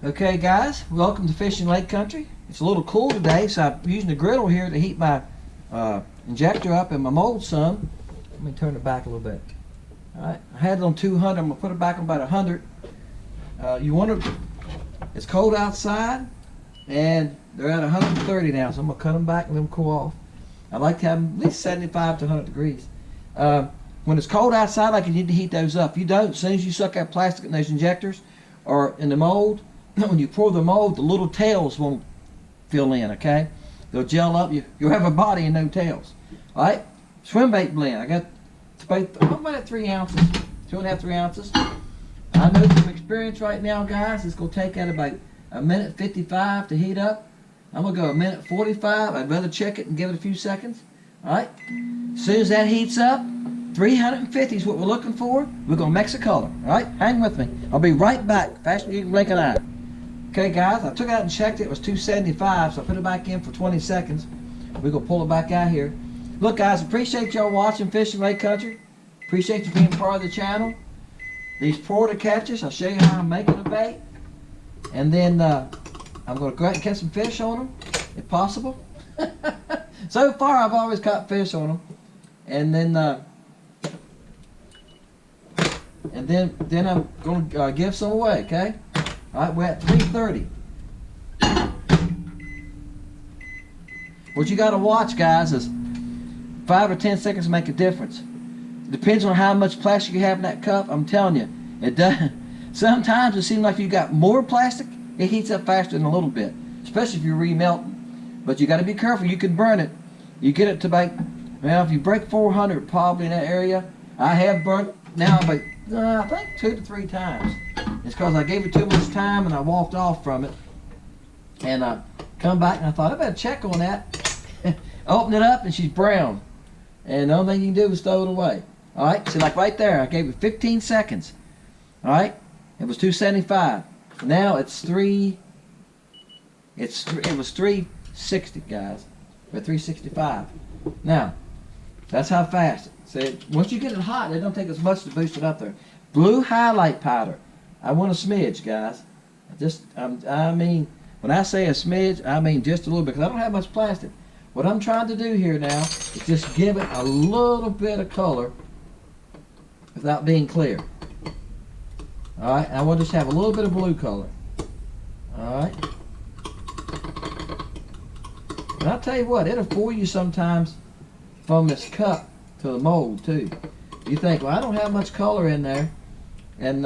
Okay guys, welcome to Fishing Lake Country. It's a little cool today, so I'm using the griddle here to heat my injector up and my mold some. Let me turn it back a little bit. Alright, I had it on 200, I'm going to put it back on about 100. It's cold outside and they're at 130 now, so I'm going to cut them back and let them cool off. I like to have them at least 75 to 100 degrees. When it's cold outside, like, you need to heat those up. If you don't, as soon as you suck out plastic in those injectors or in the mold, when you pour the mold, the little tails won't fill in, okay? They'll gel up. You'll have a body and no tails. All right? Swim bait blend. I got about at 3 ounces, 2.5, 3 ounces. I know from experience right now, guys, it's going to take out about a minute 55 to heat up. I'm going to go a minute 45. I'd rather check it and give it a few seconds. All right? As soon as that heats up, 350 is what we're looking for. We're going to mix a color. All right? Hang with me. I'll be right back. Faster than you can blink an eye. Okay, guys, I took it out and checked it. It was 275, so I put it back in for 20 seconds. We're going to pull it back out here. Look, guys, appreciate y'all watching Fishing Lake Country. Appreciate you being part of the channel. These porter catches, I'll show you how I'm making the bait. And then I'm going to go out and catch some fish on them, if possible. So far, I've always caught fish on them. And then I'm going to give some away, okay? All right, we're at 330. What you got to watch, guys, is 5 or 10 seconds make a difference. Depends on how much plastic you have in that cup. I'm telling you, it does. Sometimes it seems like you got more plastic, it heats up faster than a little bit, especially if you're remelting. But you got to be careful. You can burn it. You get it to about, well, if you break 400 probably in that area. I have burnt now about I think 2 to 3 times. It's because I gave it too much time and I walked off from it. And I come back and I thought, I better check on that. Open it up and she's brown. And the only thing you can do is throw it away. Alright, see, like right there, I gave it 15 seconds. Alright, it was 275. Now it's it was 360, guys. Or 365. Now, that's how fast. See, once you get it hot, it don't take as much to boost it up there. Blue highlight powder. I want a smidge, guys. I mean, when I say a smidge, I mean just a little bit, because I don't have much plastic. What I'm trying to do here now is just give it a little bit of color without being clear. Alright, I want to just have a little bit of blue color. Alright. And I'll tell you what, it'll fool you sometimes from this cup to the mold too. You think, well, I don't have much color in there. And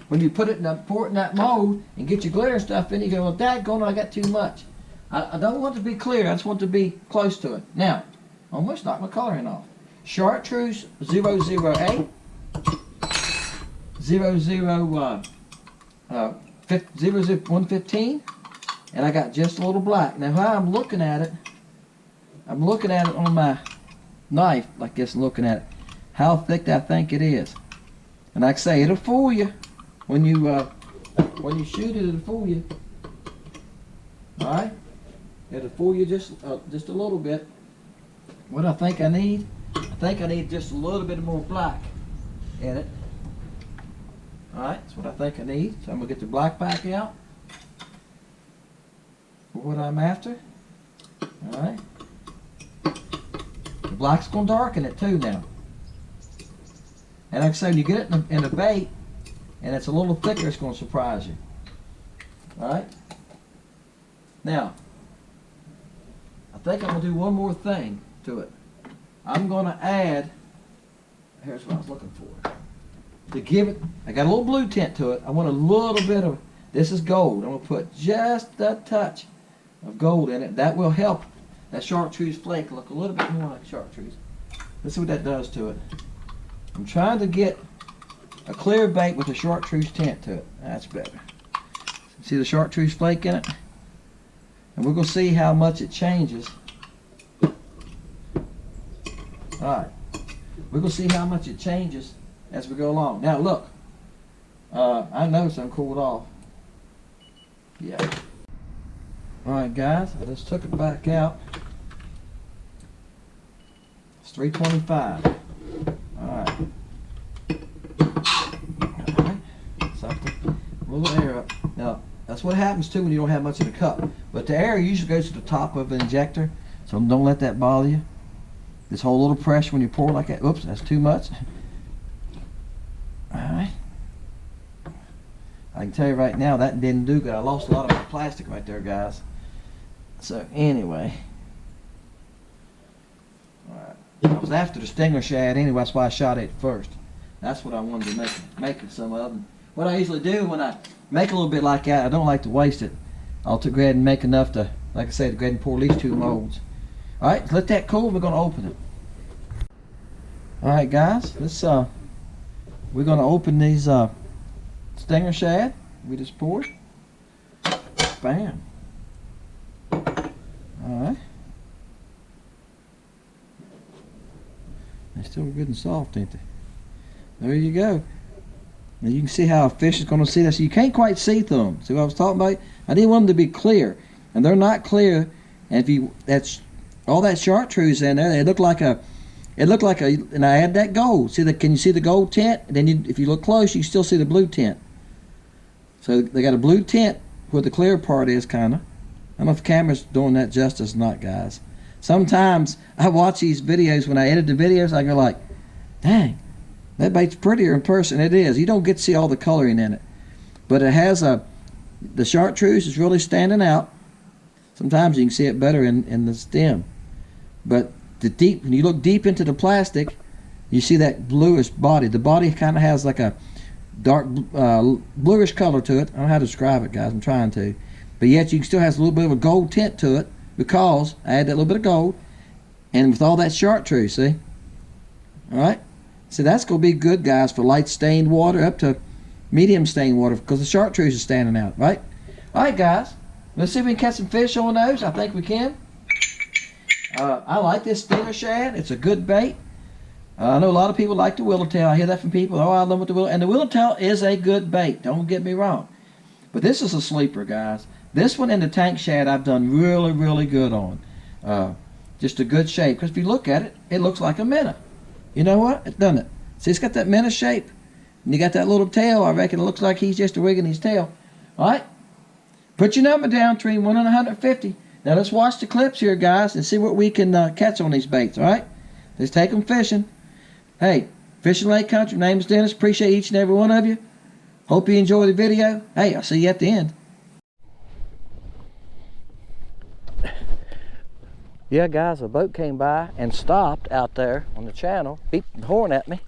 when you put it in pour it in that mold and get your glitter stuff in, you go, well, daggone, I got too much. I don't want it to be clear. I just want it to be close to it. Now, I almost knocked my coloring off. Chartreuse 008, 115, and I got just a little black. Now, how I'm looking at it on my knife like this, looking at it, how thick I think it is. And like I say, it'll fool you when you shoot it. It'll fool you. All right, it'll fool you just a little bit. What I think I need just a little bit more black in it. All right, that's what I think I need. So I'm gonna get the black back out for what I'm after. All right. The black's going to darken it too now. And like I say, when you get it in a bait and it's a little thicker, it's going to surprise you. Alright? Now, I think I'm going to do one more thing to it. I'm going to add, here's what I was looking for. To give it, I got a little blue tint to it. I want a little bit of, this is gold. I'm going to put just a touch of gold in it. That will help that chartreuse flake look a little bit more like chartreuse. Let's see what that does to it. I'm trying to get a clear bait with a chartreuse tint to it. That's better. See the chartreuse flake in it? And we're going to see how much it changes. Alright. We're going to see how much it changes as we go along. Now look. I noticed I'm cooled off. Yeah. Alright guys, I just took it back out. It's 325. Alright. Alright. Suck the little air up. That's what happens too when you don't have much in the cup. But the air usually goes to the top of the injector, so don't let that bother you. This whole little pressure when you pour like that. Oops, that's too much. All right. I can tell you right now that didn't do good. I lost a lot of my plastic right there, guys. So anyway, all right. I was after the Stinger Shad anyway. That's why I shot it first. That's what I wanted to make some of them. What I usually do when I make a little bit like that, I don't like to waste it. I'll go ahead and make enough to, like I said, go ahead and pour at least 2 molds. All right, let that cool. We're going to open it. All right, guys, let's we're going to open these Stinger Shad. We just poured. Bam. All right. They're still good and soft, ain't they? There you go. Now you can see how a fish is going to see this. You can't quite see through them. See what I was talking about? I didn't want them to be clear, and they're not clear. And if you, that's all that Chartreuse in there. They look like a. It looked like a. And I add that gold. See the? Can you see the gold tint? And then you, if you look close, you still see the blue tint. So they got a blue tint where the clear part is, kind of. I don't know if the camera's doing that justice or not, guys. Sometimes I watch these videos. When I edit the videos, I go like, dang. That bait's prettier in person. It is. You don't get to see all the coloring in it. But it has a, the Chartreuse is really standing out. Sometimes you can see it better in the stem. But the deep, when you look deep into the plastic, you see that bluish body. The body kind of has like a dark bluish color to it. I don't know how to describe it, guys. I'm trying to. But yet you can still have a little bit of a gold tint to it because I add that little bit of gold. And with all that Chartreuse, see? All right? So that's going to be good, guys, for light stained water up to medium stained water because the Chartreuse is standing out, right? All right, guys. Let's see if we can catch some fish on those. I think we can. I like this Stinger Shad. It's a good bait. I know a lot of people like the Willowtail. I hear that from people. Oh, I love the Willowtail. And the Willowtail is a good bait. Don't get me wrong. But this is a sleeper, guys. This one and the Tank Shad I've done really, really good on. Just a good shape. Because if you look at it, it looks like a minnow. You know what? It doesn't it? See, it's got that minnow shape. And you got that little tail. I reckon it looks like he's just wigging his tail. All right? Put your number down between 1 and 150. Now let's watch the clips here, guys, and see what we can catch on these baits, all right? Let's take them fishing. Hey, Fishing Lake Country, my name is Dennis. Appreciate each and every one of you. Hope you enjoy the video. Hey, I'll see you at the end. Yeah, guys, a boat came by and stopped out there on the channel, beeped the horn at me.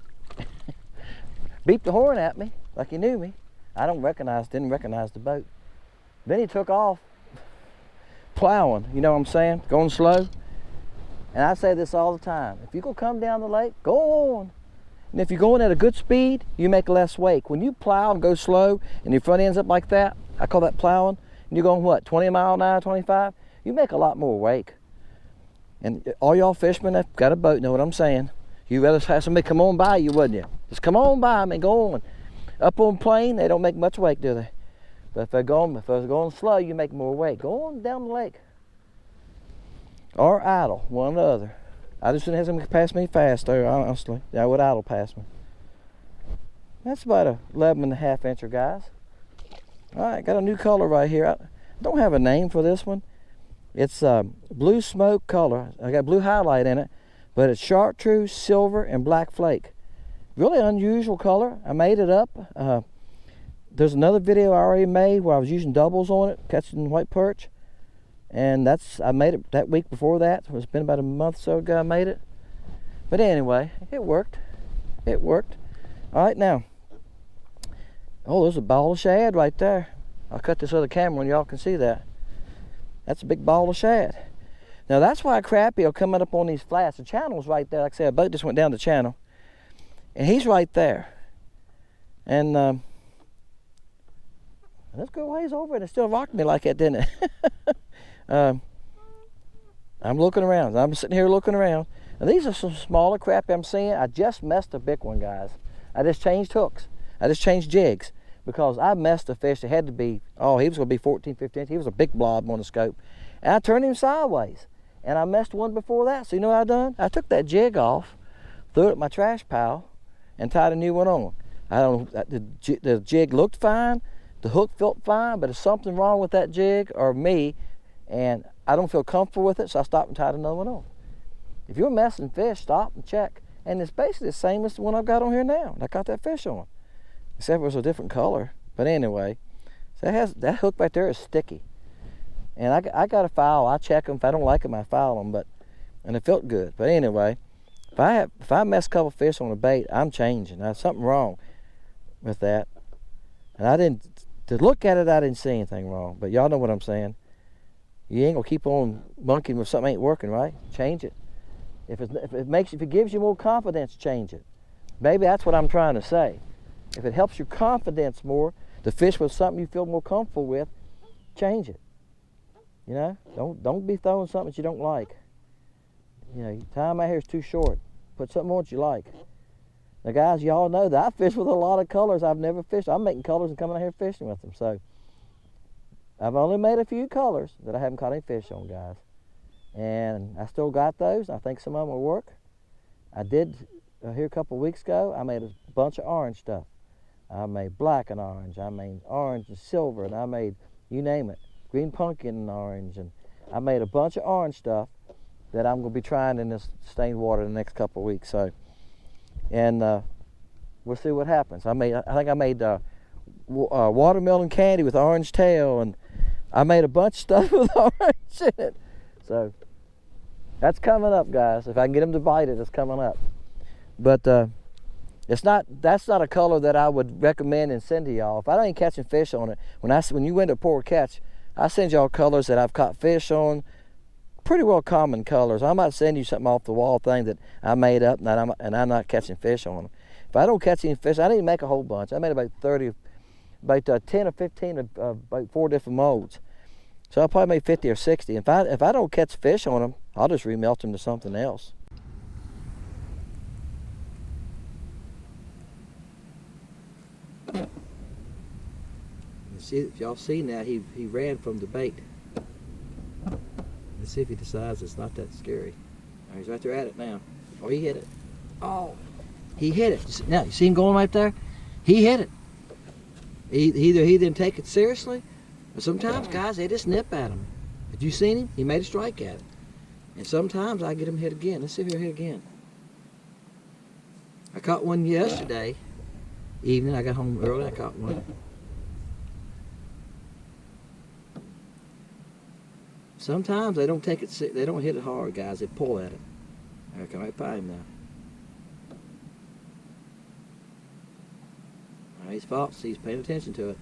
Beeped the horn at me like he knew me. I didn't recognize the boat. Then he took off plowing, you know what I'm saying? Going slow. And I say this all the time. If you're going to come down the lake, go on. And if you're going at a good speed, you make less wake. When you plow and go slow and your front end's up like that, I call that plowing, and you're going what, 20 miles an hour, 25? You make a lot more wake. And all y'all fishermen that got a boat know what I'm saying. You'd rather have somebody come on by you, wouldn't you? Just come on by me and go on. Up on plane, they don't make much wake, do they? But if they're going slow, you make more wake. Go on down the lake. Or idle, one or the other. I just didn't have somebody pass me fast there, honestly. I would idle pass me. That's about a 11.5 incher, guys. All right, got a new color right here. I don't have a name for this one. It's blue smoke color. I got blue highlight in it, but it's Chartreuse, silver, and black flake. Really unusual color. I made it up. There's another video I already made where I was using doubles on it, catching white perch. And I made it that week before that. It's been about a month or so ago I made it. But anyway, it worked. It worked. All right, now. Oh, there's a ball of shad right there. I'll cut this other camera and y'all can see that. That's a big ball of shad. Now that's why crappie will come up on these flats. The channel's right there. Like I said, a boat just went down the channel. And he's right there. And let's go ways over and it still rocked me like that, didn't it? I'm looking around. I'm sitting here looking around. And these are some smaller crappie I'm seeing. I just messed a big one, guys. I just changed hooks. I just changed jigs. Because I messed a fish that had to be, oh, he was going to be 14, 15. He was a big blob on the scope. And I turned him sideways. And I messed one before that. So you know what I done? I took that jig off, threw it at my trash pile, and tied a new one on. I don't know, the jig looked fine, The hook felt fine, but there's something wrong with that jig or me, and I don't feel comfortable with it, so I stopped and tied another one on. If you're messing fish, stop and check. And it's basically the same as the one I've got on here now. I got that fish on, except it was a different color. But anyway, so that hook right there is sticky. And I got a file. I check them. If I don't like them, I file them. And it felt good. But anyway, if I mess a couple fish on a bait, I'm changing. There's something wrong with that. And to look at it, I didn't see anything wrong. But y'all know what I'm saying. You ain't gonna keep on monkeying with something ain't working, right? Change it. If it gives you more confidence, change it. Maybe that's what I'm trying to say. If it helps your confidence more to fish with something you feel more comfortable with, change it. You know, don't be throwing something that you don't like. You know, your time out here is too short. Put something on that you like. Now, guys, y'all know that I fish with a lot of colors I've never fished. I'm making colors and coming out here fishing with them. So I've only made a few colors that I haven't caught any fish on, guys. And I still got those. I think some of them will work. I did here a couple of weeks ago. I made a bunch of orange stuff. I made black and orange. I made orange and silver, and I made, you name it, green pumpkin and orange. And I made a bunch of orange stuff that I'm going to be trying in this stained water in the next couple of weeks. So, and we'll see what happens. I think I made watermelon candy with orange tail, and I made a bunch of stuff with orange in it. So that's coming up, guys. If I can get them to bite it, it's coming up. But that's not a color that I would recommend and send to y'all. If I ain't catching fish on it, when you went to pour catch, I send y'all colors that I've caught fish on, pretty well common colors. I might send you something off the wall thing that I made up and I'm not catching fish on them. If I don't catch any fish, I didn't make a whole bunch. I made about 10 or 15 of about 4 different molds. So I probably made 50 or 60. If I don't catch fish on them, I'll just remelt them to something else. See, if y'all seen that, he ran from the bait. Let's see if he decides it's not that scary. Oh, he's right there at it now. Oh, he hit it. Oh, he hit it. Now, you see him going right there? He hit it. Either he didn't take it seriously, or sometimes, guys, they just nip at him. Have you seen him? He made a strike at it. And sometimes I get him hit again. Let's see if he'll hit again. I caught one yesterday evening. I got home early. I caught one. Sometimes they don't take it. They don't hit it hard, guys. They pull at it. I can right by him now. All right, he's fought. See, he's paying attention to it.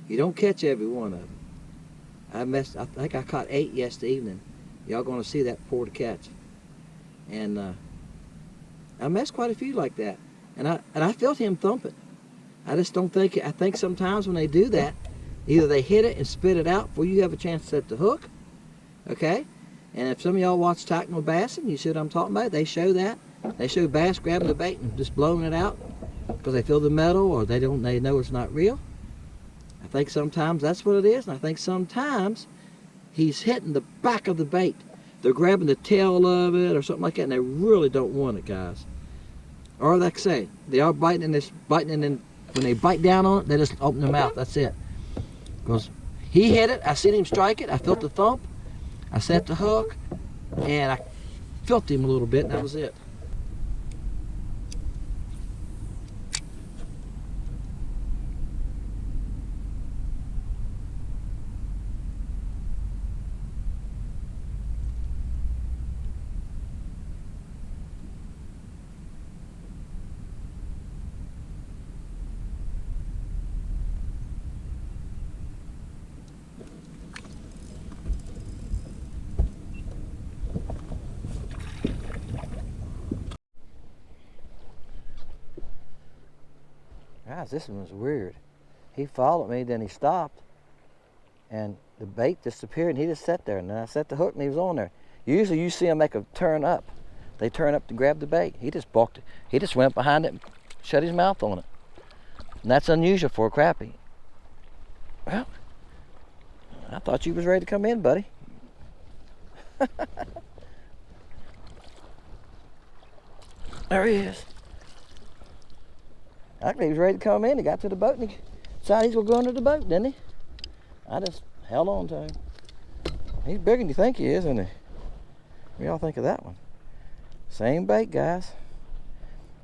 You don't catch every one of them. I think I caught 8 yesterday evening. Y'all gonna see that pour to catch. And I missed quite a few like that. And I felt him thumping. I just don't think, I think sometimes when they do that, either they hit it and spit it out before you have a chance to set the hook, okay? And if some of y'all watch Tactical Bassing, you see what I'm talking about? They show that. They show bass grabbing the bait and just blowing it out because they feel the metal or they know it's not real. I think sometimes that's what it is, and I think sometimes he's hitting the back of the bait. They're grabbing the tail of it or something like that, and they really don't want it, guys. Or like I say, they are biting in this, and then when they bite down on it, they just open their mouth. That's it. Because he hit it, I seen him strike it, I felt the thump, I set the hook, and I felt him a little bit, and that was it. Guys, this one was weird. He followed me, then he stopped, and the bait disappeared, and he just sat there. And then I set the hook, and he was on there. Usually, you see him make a turn up. They turn up to grab the bait. He just balked it. He just went behind it and shut his mouth on it. And that's unusual for a crappie. Well, I thought you was ready to come in, buddy. There he is. I think he was ready to come in. He got to the boat and he decided he's going to go under the boat, didn't he? I just held on to him. He's bigger than you think he is, isn't he? What do y'all think of that one? Same bait, guys.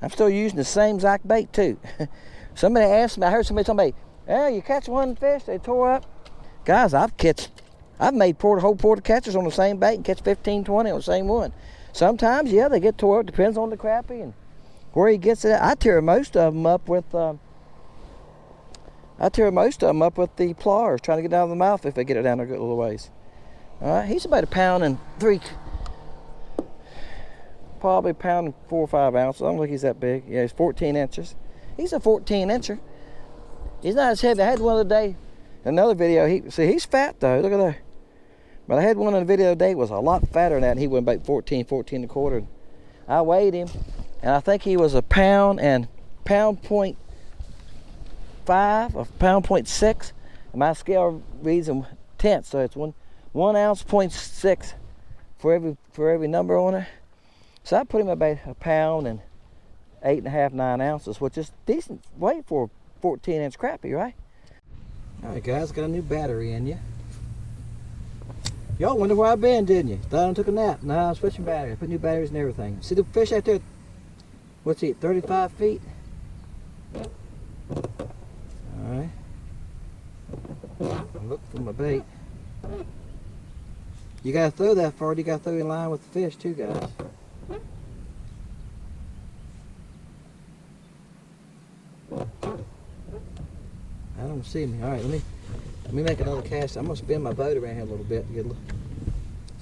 I'm still using the same exact bait, too. Somebody asked me, I heard somebody tell me, "Oh, you catch one fish, they tore up." Guys, I've made whole porta catchers on the same bait and catch 15, 20 on the same one. Sometimes, yeah, they get tore up. Depends on the crappie and where he gets it at. I tear most of them up with the pliers, trying to get down of the mouth if they get it down there a good little ways. All right, he's about 1 3 pounds, probably 1 pound and 4 or 5 ounces. I don't think he's that big. Yeah, he's 14 inches. He's a 14-incher. He's not as heavy. I had one the other day, another video. He's fat though. Look at that. But I had one in the video today was a lot fatter than that, and he went about 14 and a quarter. I weighed him, and I think he was 1 pound and £1.5 or £1.6. And my scale reads in tenths, so it's 1 ounce, 0.6 for every number on it. So I put him about 1 pound and 8.5, 9 ounces, which is decent weight for a 14-inch crappie, right? All right, guys, got a new battery in you. Y'all wonder where I've been, didn't you? Thought I took a nap. No, I'm switching batteries. I put new batteries and everything. See the fish out there? What's he, 35 feet? All right. Look for my bait. You gotta throw that far. You gotta throw in line with the fish too, guys. I don't see me. All right, let me make another cast. I'm gonna spin my boat around here a little bit to get a little.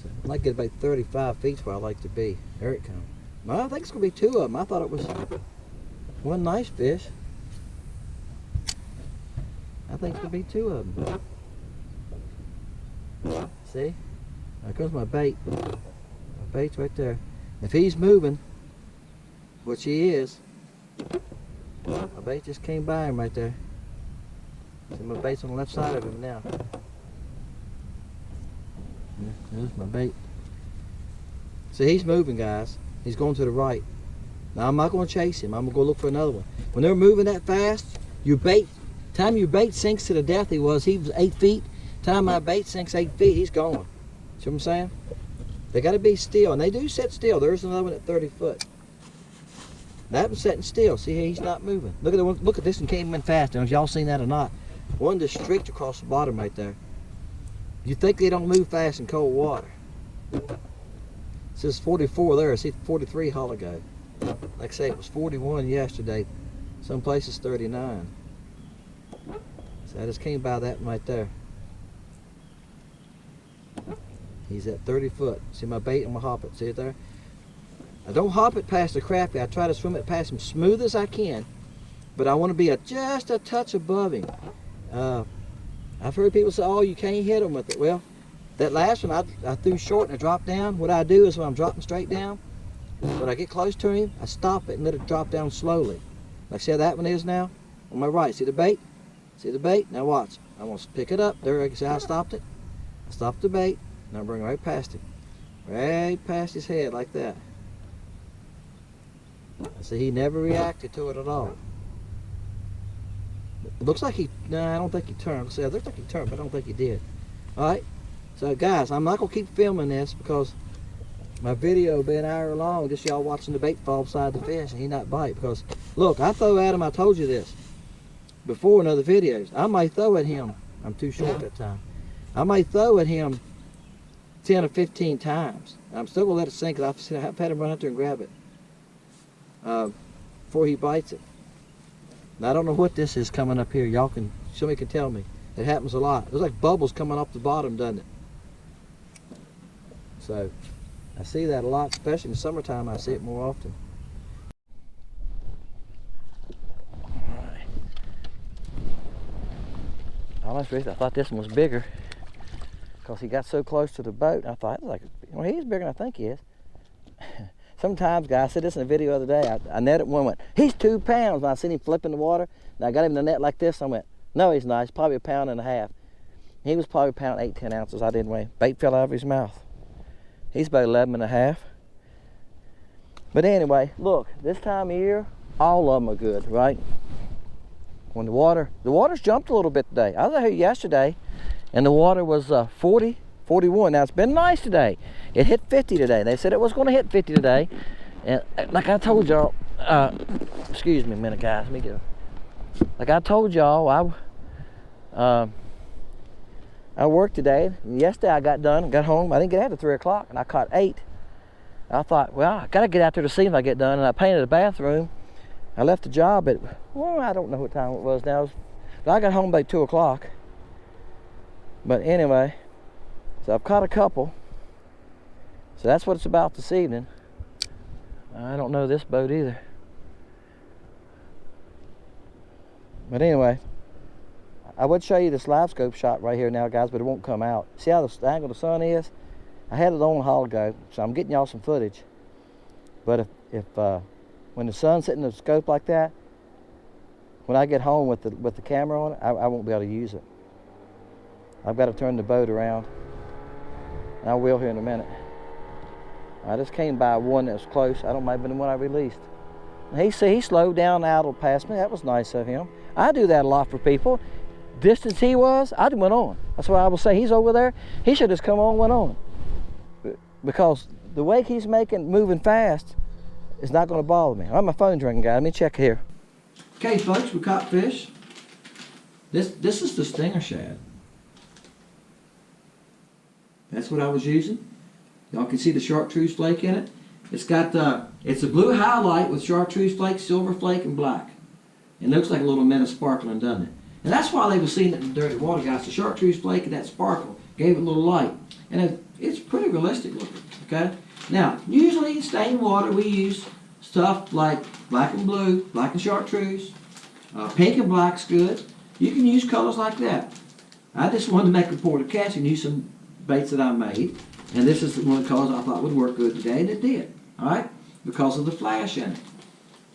So I might get about 35 feet where I like to be. There it comes. Well, I think it's gonna be 2 of them. I thought it was one nice fish. I think it's gonna be 2 of them. See? There comes my bait. My bait's right there. If he's moving, which he is, my bait just came by him right there. See, my bait's on the left side of him now. There's my bait. See, he's moving, guys. He's going to the right. Now, I'm not going to chase him. I'm going to go look for another one. When they're moving that fast, your bait, time your bait sinks to the depth he was 8 feet. Time my bait sinks 8 feet, he's gone. See what I'm saying? They got to be still, and they do sit still. There's another one at 30 foot. That one's sitting still. See, he's not moving. Look at the one. Look at this one came in fast. If y'all seen that or not? One just streaked across the bottom right there. You think they don't move fast in cold water? It says 44 there. See 43 haul ago. Like I say, it was 41 yesterday. Some places 39. So I just came by that one right there. He's at 30 foot. See my bait? I'm gonna hop it. See it there? I don't hop it past the crappie. I try to swim it past him smooth as I can, but I want to be just a touch above him. I've heard people say, "Oh, you can't hit him with it." Well, that last one I threw short and I dropped down. What I do is when I'm dropping straight down, when I get close to him, I stop it and let it drop down slowly. Like see how that one is now? On my right. See the bait? See the bait? Now watch. I'm going to pick it up. There, see how I stopped it? I stopped the bait. Now bring it right past him. Right past his head like that. See, he never reacted to it at all. It looks like I don't think he turned. See, it looks like he turned, but I don't think he did. Alright? So guys, I'm not going to keep filming this because my video will be an hour long, just y'all watching the bait fall beside the fish and he not bite. Because, look, I throw at him, I told you this before in other videos. I might throw at him. I'm too short that time. I might throw at him 10 or 15 times. I'm still going to let it sink because I've had him run out there and grab it before he bites it. Now, I don't know what this is coming up here. Somebody can tell me. It happens a lot. There's like bubbles coming off the bottom, doesn't it? So, I see that a lot, especially in the summertime. I see it more often. Honestly, I thought this one was bigger because he got so close to the boat. I thought, well, he's bigger than I think he is. Sometimes, guys, I said this in a video the other day. I netted one, went, he's 2 pounds. And I seen him flip in the water, and I got him in the net like this. I went, no, he's not. He's probably 1.5 pounds. He was probably 1 pound 8, 10 ounces. I didn't weigh. Bait fell out of his mouth. He's about 11.5. But anyway, look, this time of year, all of them are good, right? When the water's jumped a little bit today. I was out here yesterday, and the water was 40, 41. Now, it's been nice today. It hit 50 today. They said it was going to hit 50 today. And like I told y'all, excuse me a minute, guys. Let me get like I told y'all, I worked today. And yesterday I got done, got home. I didn't get out till 3 o'clock, and I caught 8. I thought, well, I got to get out there to see if I get done. And I painted the bathroom. I left the job at, well, I don't know what time it was now. But I got home by 2 o'clock. But anyway, so I've caught a couple. So that's what it's about this evening. I don't know this boat either. But anyway, I would show you this live scope shot right here now, guys, but it won't come out. See how the angle the sun is? I had it on a while ago, so I'm getting y'all some footage. But if when the sun's hitting the scope like that, when I get home with the camera on it, I won't be able to use it. I've got to turn the boat around. And I will here in a minute. I just came by one that was close. I don't mind the one I released. He slowed down out past me. That was nice of him. I do that a lot for people. Distance he was, I went on. That's why I will say he's over there. He should have just come on and went on. Because the wake he's moving fast, is not going to bother me. I have my phone ringing, guys. Let me check here. Okay, folks, we caught fish. This is the Stinger Shad. That's what I was using. Y'all can see the Chartreuse flake in it. It's got it's a blue highlight with Chartreuse flake, silver flake, and black. It looks like a little mint of sparkling, doesn't it? And that's why they were seeing it in dirty water, guys. The Chartreuse flake and that sparkle gave it a little light. And it's pretty realistic looking, okay? Now, usually in stained water, we use stuff like black and blue, black and Chartreuse. Pink and black's good. You can use colors like that. I just wanted to make a report of catch and use some baits that I made. And this is one of the colors I thought would work good today, and it did. All right? Because of the flash in it.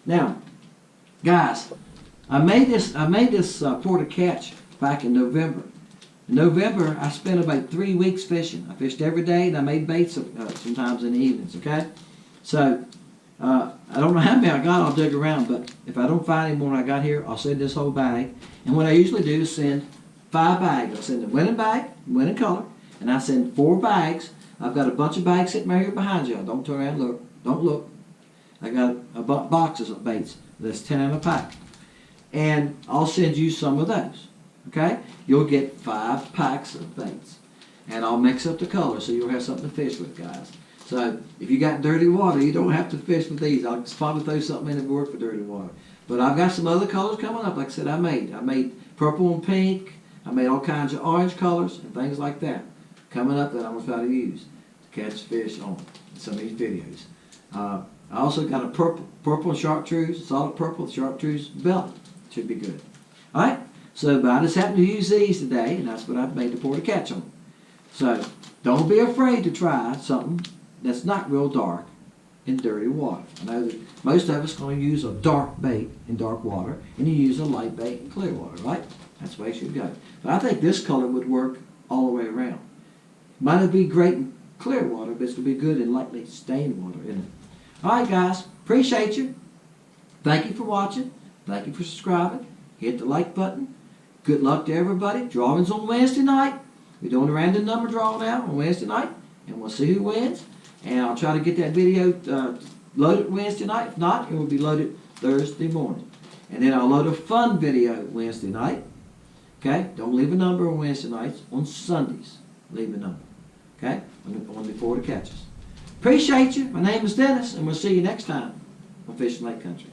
Now, guys, I made this report of catch back in November. In November, I spent about 3 weeks fishing. I fished every day, and I made baits sometimes in the evenings, okay? So, I don't know how many I got, I'll dig around, but if I don't find any more when I got here, I'll send this whole bag. And what I usually do is send 5 bags. I'll send a winning bag, winning color, and I send 4 bags. I've got a bunch of bags sitting right here behind you. Don't turn around and look. Don't look. I got boxes of baits. That's 10 in a pack. And I'll send you some of those. Okay? You'll get 5 packs of baits. And I'll mix up the colors so you'll have something to fish with, guys. So if you got dirty water, you don't have to fish with these. I'll probably throw something in that work for dirty water. But I've got some other colors coming up. Like I said, I made purple and pink. I made all kinds of orange colors and things like that coming up that I'm going to try to use to catch fish on some of these videos. I also got a purple Chartreuse, solid purple Chartreuse belly. Should be good. All right? So, but I just happened to use these today, and that's what I've made the pour to catch on. So, don't be afraid to try something that's not real dark in dirty water. I know that most of us are going to use a dark bait in dark water, and you use a light bait in clear water, right? That's the way it should go. But I think this color would work all the way around. Might not be great in clear water, but it's going to be good in lightly stained water, isn't it? All right, guys. Appreciate you. Thank you for watching. Thank you for subscribing. Hit the like button. Good luck to everybody. Drawings on Wednesday night. We're doing a random number draw now on Wednesday night, and we'll see who wins. And I'll try to get that video loaded Wednesday night. If not, it will be loaded Thursday morning. And then I'll load a fun video Wednesday night. Okay? Don't leave a number on Wednesday nights. On Sundays, leave a number. Okay? On the Florida catches. Appreciate you. My name is Dennis, and we'll see you next time on Fishing Lake Country.